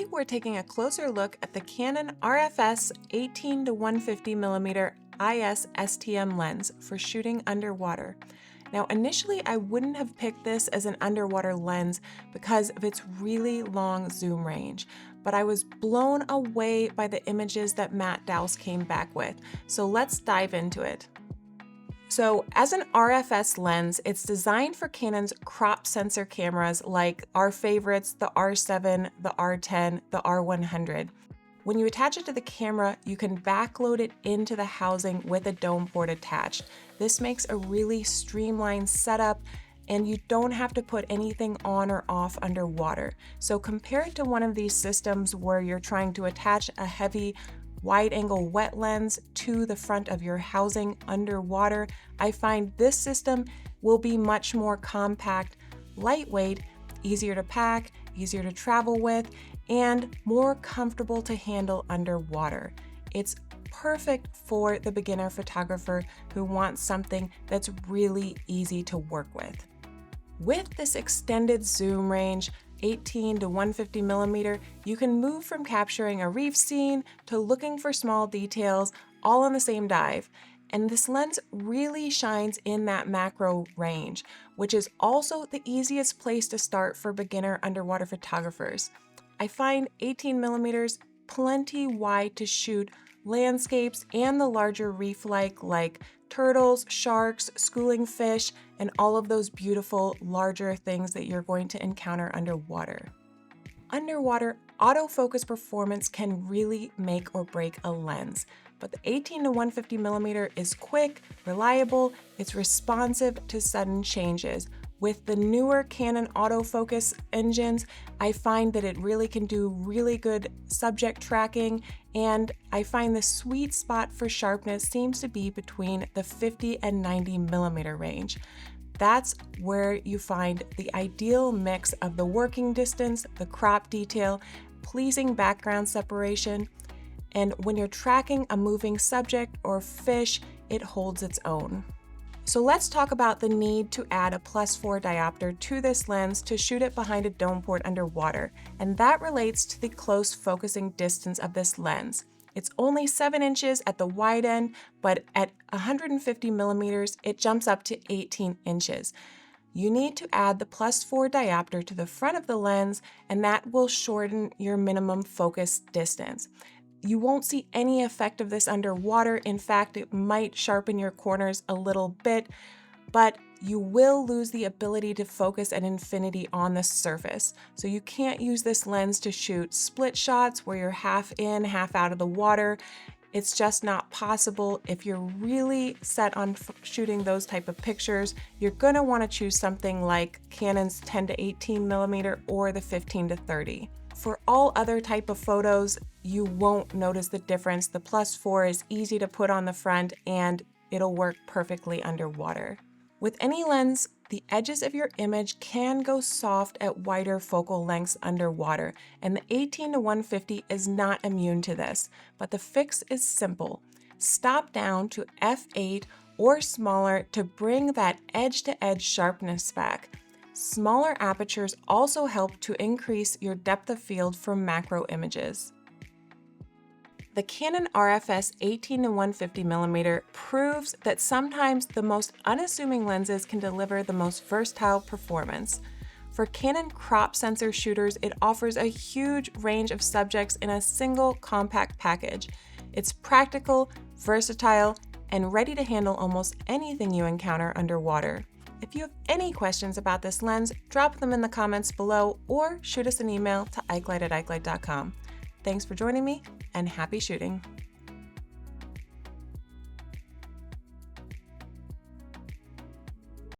Today we're taking a closer look at the Canon RF-S 18 to 150mm IS-STM lens for shooting underwater. Now initially I wouldn't have picked this as an underwater lens because of its really long zoom range, but I was blown away by the images that Matt Dowse came back with, so let's dive into it. So as an RF-S lens, it's designed for Canon's crop sensor cameras like our favorites, the R7, the R10, the R100. When you attach it to the camera, you can backload it into the housing with a dome port attached. This makes a really streamlined setup, and you don't have to put anything on or off underwater. So compared to one of these systems where you're trying to attach a heavy wide-angle wet lens to the front of your housing underwater, I find this system will be much more compact, lightweight, easier to pack, easier to travel with, and more comfortable to handle underwater. It's perfect for the beginner photographer who wants something that's really easy to work with. With this extended zoom range, 18 to 150mm, you can move from capturing a reef scene to looking for small details all on the same dive. And this lens really shines in that macro range, which is also the easiest place to start for beginner underwater photographers. I find 18mm plenty wide to shoot landscapes and the larger reef-like like turtles, sharks, schooling fish, and all of those beautiful larger things that you're going to encounter underwater. Underwater, autofocus performance can really make or break a lens, but the 18 to 150mm is quick, reliable, it's responsive to sudden changes. With the newer Canon autofocus engines, I find that it really can do really good subject tracking, and I find the sweet spot for sharpness seems to be between the 50 and 90mm range. That's where you find the ideal mix of the working distance, the crop detail, pleasing background separation, and when you're tracking a moving subject or fish, it holds its own. So let's talk about the need to add a +4 diopter to this lens to shoot it behind a dome port underwater, and that relates to the close focusing distance of this lens. It's only 7 inches at the wide end, but at 150mm, it jumps up to 18 inches. You need to add the +4 diopter to the front of the lens, and that will shorten your minimum focus distance. You won't see any effect of this underwater. In fact, it might sharpen your corners a little bit, but you will lose the ability to focus at infinity on the surface. So you can't use this lens to shoot split shots where you're half in, half out of the water. It's just not possible. If you're really set on shooting those type of pictures, you're gonna wanna choose something like Canon's 10 to 18mm or the 15 to 30. For all other type of photos, you won't notice the difference. The +4 is easy to put on the front and it'll work perfectly underwater. With any lens, the edges of your image can go soft at wider focal lengths underwater, and the 18 to 150 is not immune to this, but the fix is simple. Stop down to f8 or smaller to bring that edge-to-edge sharpness back. Smaller apertures also help to increase your depth of field for macro images. The Canon RF-S 18 to 150mm proves that sometimes the most unassuming lenses can deliver the most versatile performance. For Canon crop sensor shooters, it offers a huge range of subjects in a single compact package. It's practical, versatile, and ready to handle almost anything you encounter underwater. If you have any questions about this lens, drop them in the comments below or shoot us an email to ikelite@ikelite.com. Thanks for joining me, and happy shooting.